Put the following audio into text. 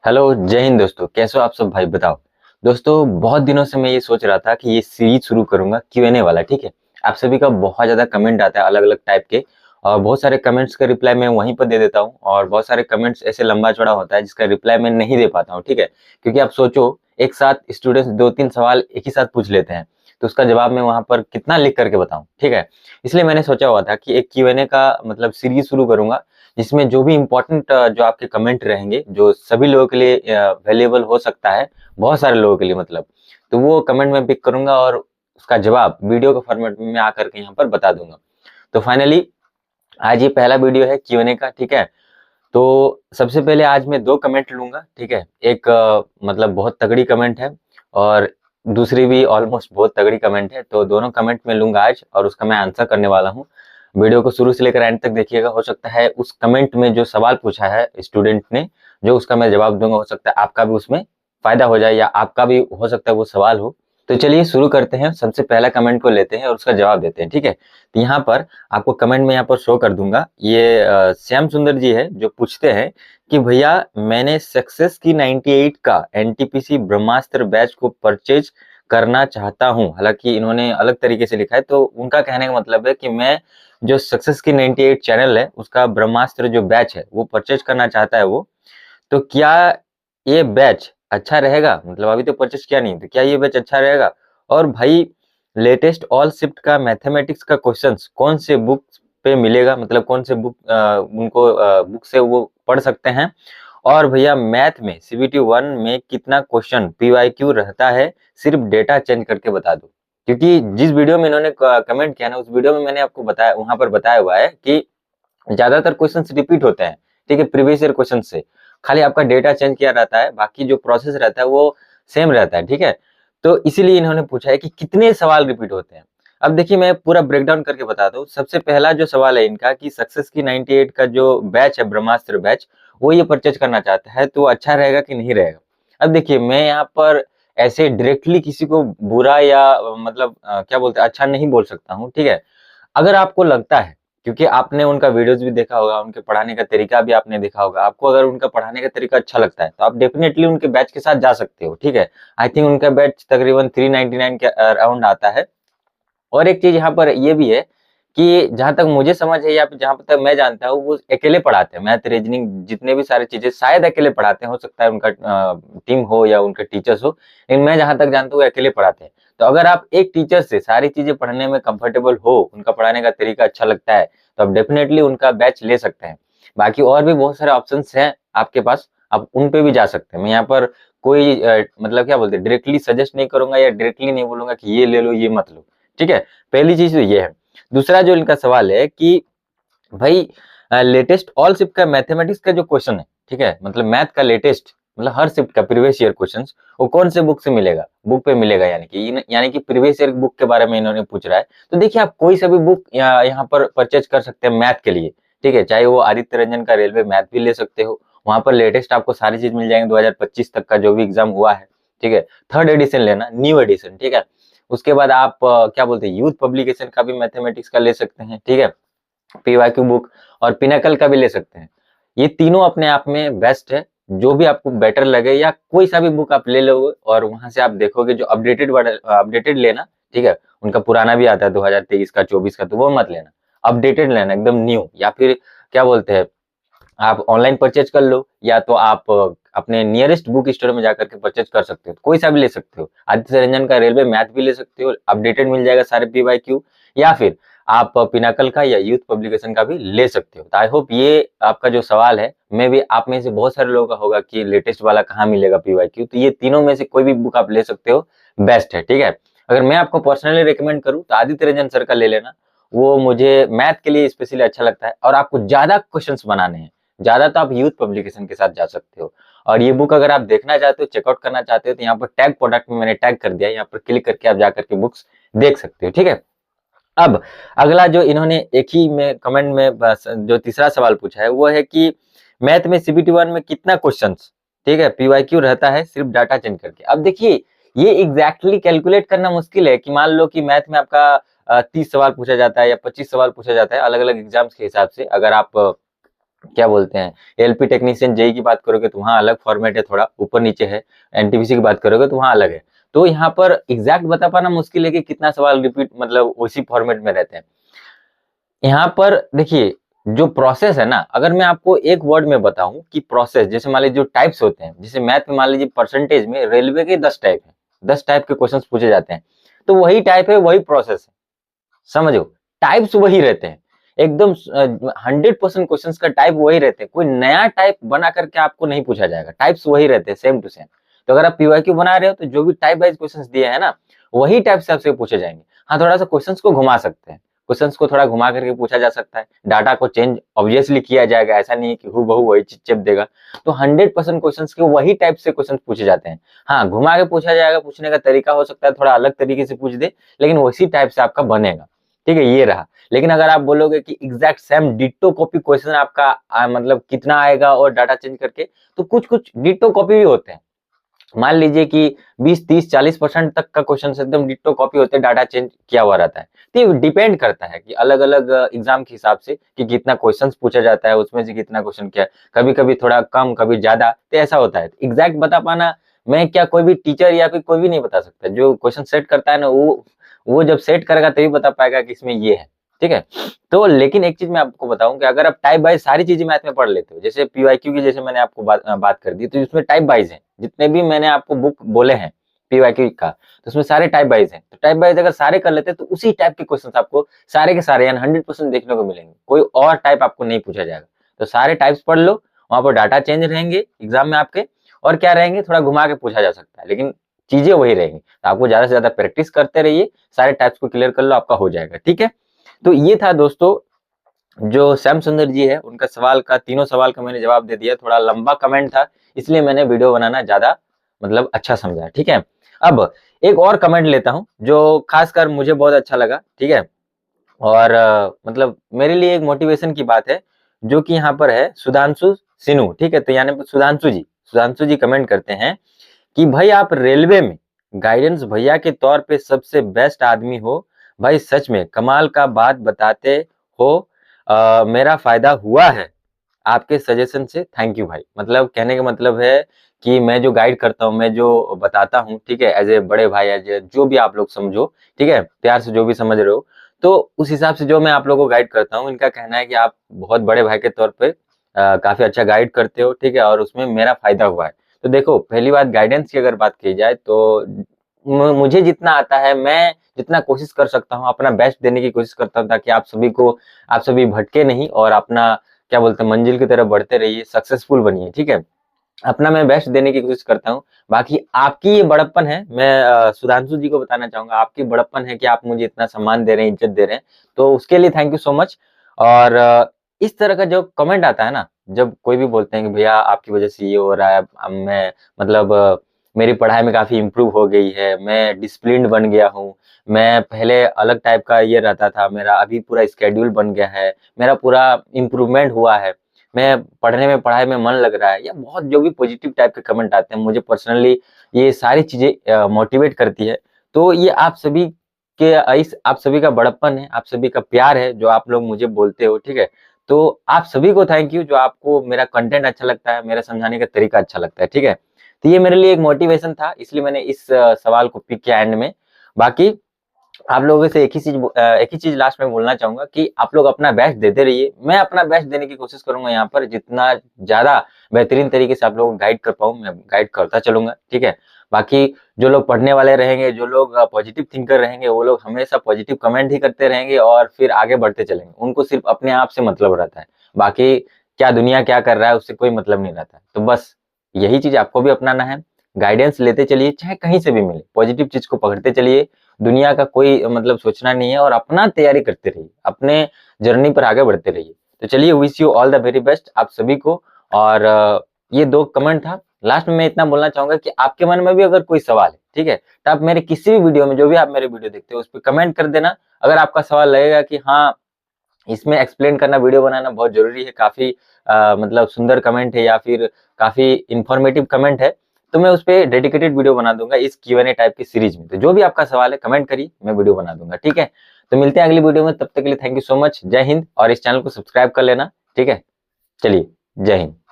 Hello, जय हिंद दोस्तों। कैसे हो आप सब भाई? बताओ दोस्तों, बहुत दिनों से मैं ये सोच रहा था कि ये सीरीज शुरू करूंगा Q&A वाला। ठीक है, आप सभी का बहुत ज्यादा कमेंट आता है अलग अलग टाइप के, और बहुत सारे कमेंट्स का रिप्लाई मैं वहीं पर दे देता हूँ, और बहुत सारे कमेंट्स ऐसे लंबा चौड़ा होता है जिसका रिप्लाई मैं नहीं दे पाता हूँ। ठीक है, क्योंकि आप सोचो, एक साथ स्टूडेंट्स दो तीन सवाल एक ही साथ पूछ लेते हैं, तो उसका जवाब मैं वहां पर कितना लिख करके बताऊं। ठीक है, इसलिए मैंने सोचा हुआ था कि एक Q&A का मतलब सीरीज शुरू करूंगा, जिसमें जो भी इम्पोर्टेंट जो आपके कमेंट रहेंगे, जो सभी लोगों के लिए वैल्यूएबल हो सकता है, बहुत सारे लोगों के लिए मतलब, तो वो कमेंट मैं पिक करूंगा और उसका जवाब वीडियो के फॉर्मेट में मैं आकर के यहाँ पर बता दूंगा। तो फाइनली आज ये पहला वीडियो है Q&A का। ठीक है, तो सबसे पहले आज मैं दो कमेंट लूंगा। ठीक है, एक मतलब बहुत तगड़ी कमेंट है, और दूसरी भी ऑलमोस्ट बहुत तगड़ी कमेंट है, तो दोनों कमेंट में लूंगा आज और उसका मैं आंसर करने वाला हूँ। वीडियो को शुरू से लेकर एंड तक देखिएगा। हो सकता है उस कमेंट में जो सवाल पूछा है स्टूडेंट ने, जो उसका मैं जवाब दूंगा, हो सकता है आपका भी उसमें फायदा हो जाए, या आपका भी हो सकता है वो सवाल हो। तो चलिए शुरू करते हैं। सबसे पहला कमेंट को लेते हैं और उसका जवाब देते हैं। ठीक है, तो यहाँ पर आपको कमेंट में यहाँ पर शो कर दूंगा। ये श्याम सुंदर जी है जो पूछते हैं कि भैया, मैंने सक्सेस की 98 का एनटीपीसी ब्रह्मास्त्र बैच को परचेज करना चाहता हूं। हालांकि इन्होंने अलग तरीके से लिखा है, तो उनका कहने का मतलब है कि मैं जो सक्सेस की 98 चैनल है उसका ब्रह्मास्त्र जो बैच है वो परचेज करना चाहता है वो। तो क्या ये बैच अच्छा रहेगा? मतलब अभी तो परचेज किया नहीं, तो क्या ये बैच अच्छा रहेगा? और भाई, लेटेस्ट ऑल शिफ्ट का मैथमेटिक्स का क्वेश्चंस कौन से बुक पे मिलेगा? मतलब कौन से बुक उनको बुक से वो पढ़ सकते हैं? और भैया, मैथ में सीबीटी 1 में कितना क्वेश्चन पीवाईक्यू रहता है? सिर्फ डेटा चेंज करके बता दो। क्योंकि जिस वीडियो में इन्होंने कमेंट किया ना, उस वीडियो में मैंने आपको बताया, वहां पर बताया हुआ है कि ज्यादातर क्वेश्चंस रिपीट होते हैं। ठीक है, प्रीवियस ईयर क्वेश्चन से खाली आपका डेटा चेंज किया रहता है, बाकी जो प्रोसेस रहता है वो सेम रहता है। ठीक है, तो इसीलिए इन्होंने पूछा है कि कितने सवाल रिपीट होते हैं। अब देखिए, मैं पूरा ब्रेकडाउन करके बताता हूँ। सबसे पहला जो सवाल है इनका कि सक्सेस की 98 का जो बैच है, ब्रह्मास्त्र बैच, वो ये परचेज करना चाहता है, तो अच्छा रहेगा कि नहीं रहेगा? अब देखिए, मैं यहाँ पर ऐसे डायरेक्टली किसी को बुरा या मतलब क्या बोलते हैं, अच्छा नहीं बोल सकता हूँ। ठीक है, अगर आपको लगता है, क्योंकि आपने उनका वीडियोस भी देखा होगा, उनके पढ़ाने का तरीका भी आपने देखा होगा, आपको अगर उनका पढ़ाने का तरीका अच्छा लगता है तो आप डेफिनेटली उनके बैच के साथ जा सकते हो। ठीक है, आई थिंक उनका बैच तकरीबन 399 के अराउंड आता है। और एक चीज यहाँ पर ये भी है कि जहां तक मुझे समझ है, या फिर जहां तक मैं जानता हूँ, वो अकेले पढ़ाते हैं। मैथ, रीजनिंग, जितने भी सारी चीजें शायद अकेले पढ़ाते हैं। हो सकता है उनका टीम हो या उनके टीचर्स हो, लेकिन मैं जहां तक जानता हूँ वो अकेले पढ़ाते हैं। तो अगर आप एक टीचर से सारी चीजें पढ़ने में कंफर्टेबल हो, उनका पढ़ाने का तरीका अच्छा लगता है, तो आप डेफिनेटली उनका बैच ले सकते हैं। बाकी और भी बहुत सारे ऑप्शन हैं आपके पास, आप उन पे भी जा सकते हैं। मैं यहाँ पर कोई मतलब क्या बोलते हैं, डायरेक्टली सजेस्ट नहीं करूंगा या डायरेक्टली नहीं बोलूंगा कि ये ले लो ये मत लो। ठीक है, पहली चीज तो ये है। दूसरा जो इनका सवाल है कि भाई, लेटेस्ट ऑल शिफ्ट का मैथमेटिक्स का जो क्वेश्चन है, ठीक है, मतलब मैथ का लेटेस्ट, मतलब हर शिफ्ट का प्रीवियस ईयर क्वेश्चंस, वो कौन से बुक से मिलेगा? बुक पे मिलेगा, यानी कि प्रीवियस ईयर बुक के बारे में इन्होंने पूछ रहा है। तो देखिए, आप कोई सा भी बुक यहाँ पर परचेज कर सकते हैं मैथ के लिए। ठीक है, चाहे वो आदित्य रंजन का रेलवे मैथ भी ले सकते हो, वहां पर लेटेस्ट आपको सारी चीज मिल जाएंगे, 2025 तक का जो भी एग्जाम हुआ है। ठीक है, थर्ड एडिशन लेना, न्यू एडिशन। ठीक है, उसके बाद आप क्या बोलते हैं, यूथ पब्लिकेशन का भी मैथमेटिक्स का ले सकते हैं। ठीक है, पीवाईक्यू बुक, और पिनाकल का भी ले सकते हैं। ये तीनों अपने आप में बेस्ट है। जो भी आपको बेटर लगे, या कोई सा भी बुक आप ले लो और वहां से आप देखोगे जो अपडेटेड लेना। ठीक है, उनका पुराना भी आता है 2023 का, 24 का, तो वो मत लेना। अपडेटेड लेना, एकदम न्यू। या फिर क्या बोलते हैं, आप ऑनलाइन परचेज कर लो, या तो आप अपने नियरेस्ट बुक स्टोर में जाकर के परचेज कर सकते हो। कोई सा भी ले सकते हो। आदित्य रंजन का रेलवे मैथ भी ले सकते हो, अपडेटेड मिल जाएगा सारे पीवाईक्यू। या फिर आप पिनाकल का या यूथ पब्लिकेशन का भी ले सकते हो। तो आई होप ये आपका जो सवाल है, मे भी आप में से बहुत सारे लोगों का होगा कि लेटेस्ट वाला कहाँ मिलेगा पीवाईक्यू। तो ये तीनों में से कोई भी बुक आप ले सकते हो, बेस्ट है। ठीक है, अगर मैं आपको पर्सनली रिकमेंड करूँ तो आदित्य रंजन सर का ले लेना। वो मुझे मैथ के लिए स्पेशली अच्छा लगता है, और आपको ज्यादा क्वेश्चंस बनाने हैं ज्यादा, तो आप यूथ पब्लिकेशन के साथ जा सकते हो। और ये बुक अगर आप देखना चाहते हो, चेकआउट करना चाहते हो, तो यहाँ पर टैग प्रोडक्ट में मैंने टैग कर दिया है, यहाँ पर क्लिक करके आप जाकर के बुक्स देख सकते हो। ठीक है, अब अगला जो इन्होंने एक ही में कमेंट में बस जो तीसरा सवाल पूछा है, वो है कि मैथ में सीबीटी 1 में कितना क्वेश्चंस, ठीक है, पीवाईक्यू रहता है, सिर्फ डाटा चेंज करके। अब देखिए, ये एग्जैक्टली कैलकुलेट करना मुश्किल है कि मान लो कि मैथ में आपका 30 सवाल पूछा जाता है या 25 सवाल पूछा जाता है, अलग अलग एग्जाम्स के हिसाब से। अगर आप क्या बोलते हैं, एलपी टेक्नीशियन जेई की बात करोगे तो वहाँ अलग फॉर्मेट है, थोड़ा ऊपर नीचे है। एनटीपीसी की बात करोगे तो वहाँ अलग है। तो यहाँ पर एग्जैक्ट बता पाना मुश्किल है कि कितना सवाल रिपीट मतलब उसी फॉर्मेट में रहते हैं। यहाँ पर देखिए, जो प्रोसेस है ना, अगर मैं आपको एक वर्ड में बताऊं कि प्रोसेस, जैसे मान लीजिए जो टाइप्स होते हैं, जैसे मैथ में मान लीजिए परसेंटेज में रेलवे के 10 टाइप है, 10 टाइप के क्वेश्चन पूछे जाते हैं, तो वही टाइप है, वही प्रोसेस है, समझो, टाइप्स वही रहते हैं, एकदम 100% क्वेश्चन का टाइप वही रहते हैं, कोई नया टाइप बना करके आपको नहीं पूछा जाएगा, टाइप्स वही रहते हैं सेम टू सेम। तो अगर आप पीवाईक्यू बना रहे हो तो जो भी टाइप वाइज क्वेश्चन दिए हैं ना, वही टाइप से आपसे पूछे जाएंगे। हाँ, थोड़ा सा क्वेश्चन को घुमा सकते हैं, क्वेश्चन को थोड़ा घुमा करके पूछा जा सकता है, डाटा को चेंज ऑब्वियसली किया जाएगा, ऐसा नहीं है कि हूबहू वही चीज चिप देगा। तो 100% क्वेश्चन के वही टाइप से क्वेश्चन पूछे जाते हैं। हाँ, घुमा के पूछा जाएगा, पूछने का तरीका हो सकता है थोड़ा अलग तरीके से पूछ दे, लेकिन उसी टाइप से आपका बनेगा। ठीक है, ये रहा। लेकिन अगर आप बोलोगे कि exact same ditto copy question आपका मतलब कितना आएगा और डाटा चेंज करके, तो कुछ कुछ डिट्टो कॉपी भी होते हैं। मान लीजिए कि 20, 30, 40% तक का क्वेश्चन एकदम डिट्टो कॉपी होते हैं, डाटा चेंज किया हुआ रहता है। तो ये डिपेंड करता है कि अलग अलग एग्जाम के हिसाब से कि कितना क्वेश्चन पूछा जाता है, उसमें से कितना क्वेश्चन क्या है, कभी कभी थोड़ा कम, कभी ज्यादा, तो ऐसा होता है। एग्जैक्ट बता पाना मैं क्या, कोई भी टीचर या फिर कोई भी नहीं बता सकता। जो क्वेश्चन सेट करता है ना, वो जब सेट करेगा तभी बता पाएगा कि इसमें ये है। ठीक है, तो लेकिन एक चीज मैं आपको बताऊं कि अगर आप टाइप वाइज सारी चीजें मैथ में पढ़ लेते हो, जैसे पीवाईक्यू की जैसे मैंने आपको बात कर दी, तो इसमें टाइप वाइज है, जितने भी मैंने आपको बुक बोले हैं पीवाईक्यू का, तो उसमें सारे टाइप वाइज हैं। तो टाइप वाइज अगर सारे कर लेते हैं तो उसी टाइप के क्वेश्चन आपको सारे के सारे यानी 100% देखने को मिलेंगे, कोई और टाइप आपको नहीं पूछा जाएगा। तो सारे टाइप्स पढ़ लो, वहां पर डाटा चेंज रहेंगे एग्जाम में आपके, और क्या रहेंगे, थोड़ा घुमा के पूछा जा सकता है, लेकिन चीजें वही रहेंगी। तो आपको ज्यादा से ज्यादा प्रैक्टिस करते रहिए, सारे टाइप्स को क्लियर कर लो, आपका हो जाएगा। ठीक है, तो ये था दोस्तों जो श्याम सुंदर जी है, उनका सवाल का, तीनों सवाल का मैंने जवाब दे दिया। थोड़ा लंबा कमेंट था, इसलिए मैंने वीडियो बनाना ज्यादा मतलब अच्छा समझा। ठीक है, अब एक और कमेंट लेता हूं जो खासकर मुझे बहुत अच्छा लगा। ठीक है, और मतलब मेरे लिए एक मोटिवेशन की बात है, जो कि यहाँ पर है सुधांशु सिन्हू। ठीक है, तो यानी सुधांशु जी कमेंट करते हैं कि भाई आप रेलवे में गाइडेंस भैया के तौर पे सबसे बेस्ट आदमी हो भाई, सच में कमाल का बात बताते हो। मेरा फायदा हुआ है आपके सजेशन से, थैंक यू भाई। मतलब कहने का मतलब है कि मैं जो गाइड करता हूँ, मैं जो बताता हूँ, ठीक है, एज ए बड़े भाई, एज ए जो भी आप लोग समझो, ठीक है, प्यार से जो भी समझ रहे हो, तो उस हिसाब से जो मैं आप लोगों को गाइड करता हूँ, इनका कहना है कि आप बहुत बड़े भाई के तौर पे काफी अच्छा गाइड करते हो। ठीक है, और उसमें मेरा फायदा हुआ है। तो देखो, पहली बात गाइडेंस की अगर बात की जाए तो मुझे जितना आता है, मैं जितना कोशिश कर सकता हूँ, अपना बेस्ट देने की कोशिश करता हूँ, ताकि आप सभी भटके नहीं और अपना क्या बोलते हैं मंजिल की तरफ बढ़ते रहिए, सक्सेसफुल बनिए। ठीक है, अपना मैं बेस्ट देने की कोशिश करता हूँ। बाकी आपकी ये बड़प्पन है, मैं सुधांशु जी को बताना चाहूंगा, आपकी बड़प्पन है कि आप मुझे इतना सम्मान दे रहे हैं, इज्जत दे रहे हैं, तो उसके लिए थैंक यू सो मच। और इस तरह का जो कमेंट आता है ना, जब कोई भी बोलते हैं कि भैया आपकी वजह से ये हो रहा है, अब मैं मतलब मेरी पढ़ाई में काफी इम्प्रूव हो गई है, मैं डिसिप्लिन्ड बन गया हूँ, मैं पहले अलग टाइप का ये रहता था, मेरा अभी पूरा स्केड्यूल बन गया है, मेरा पूरा इम्प्रूवमेंट हुआ है, मैं पढ़ने में पढ़ाई में मन लग रहा है, या बहुत जो भी पॉजिटिव टाइप के कमेंट आते हैं, मुझे पर्सनली ये सारी चीजें मोटिवेट करती है। तो ये आप सभी के इस आप सभी का बड़प्पन है, आप सभी का प्यार है, जो आप लोग मुझे बोलते हो। ठीक है, तो आप सभी को थैंक यू, जो आपको मेरा कंटेंट अच्छा लगता है, मेरा समझाने का तरीका अच्छा लगता है। ठीक है, तो ये मेरे लिए एक मोटिवेशन था, इसलिए मैंने इस सवाल को पिक किया एंड में। बाकी आप लोगों से एक ही चीज लास्ट में बोलना चाहूंगा कि आप लोग अपना बेस्ट देते रहिए, मैं अपना बेस्ट देने की कोशिश करूंगा, यहाँ पर जितना ज्यादा बेहतरीन तरीके से आप लोगों को गाइड कर पाऊँ, मैं गाइड करता चलूंगा। ठीक है, बाकी जो लोग पढ़ने वाले रहेंगे, जो लोग पॉजिटिव थिंकर रहेंगे, वो लोग हमेशा पॉजिटिव कमेंट ही करते रहेंगे और फिर आगे बढ़ते चलेंगे, उनको सिर्फ अपने आप से मतलब रहता है, बाकी क्या दुनिया क्या कर रहा है उससे कोई मतलब नहीं रहता है। तो बस यही चीज आपको भी अपनाना है, गाइडेंस लेते चलिए, चाहे कहीं से भी मिले, पॉजिटिव चीज को पकड़ते चलिए, दुनिया का कोई मतलब सोचना नहीं है, और अपना तैयारी करते रहिए, अपने जर्नी पर आगे बढ़ते रहिए। तो चलिए, wish you all the very best आप सभी को। और ये 2 कमेंट था, लास्ट में मैं इतना बोलना चाहूंगा कि आपके मन में भी अगर कोई सवाल है, ठीक है, तो आप मेरे किसी भी वीडियो में, जो भी आप मेरे वीडियो देखते हो, उस पर कमेंट कर देना। अगर आपका सवाल लगेगा कि हाँ, इसमें एक्सप्लेन करना, वीडियो बनाना बहुत जरूरी है, काफी मतलब सुंदर कमेंट है या फिर काफी इंफॉर्मेटिव कमेंट है, तो मैं उस पर डेडिकेटेड वीडियो बना दूंगा इस Q&A टाइप की सीरीज में। तो जो भी आपका सवाल है कमेंट करिए, मैं वीडियो बना दूंगा। ठीक है, तो मिलते हैं अगली वीडियो में, तब तक के लिए थैंक यू सो मच, जय हिंद, और इस चैनल को सब्सक्राइब कर लेना। ठीक है, चलिए, जय हिंद।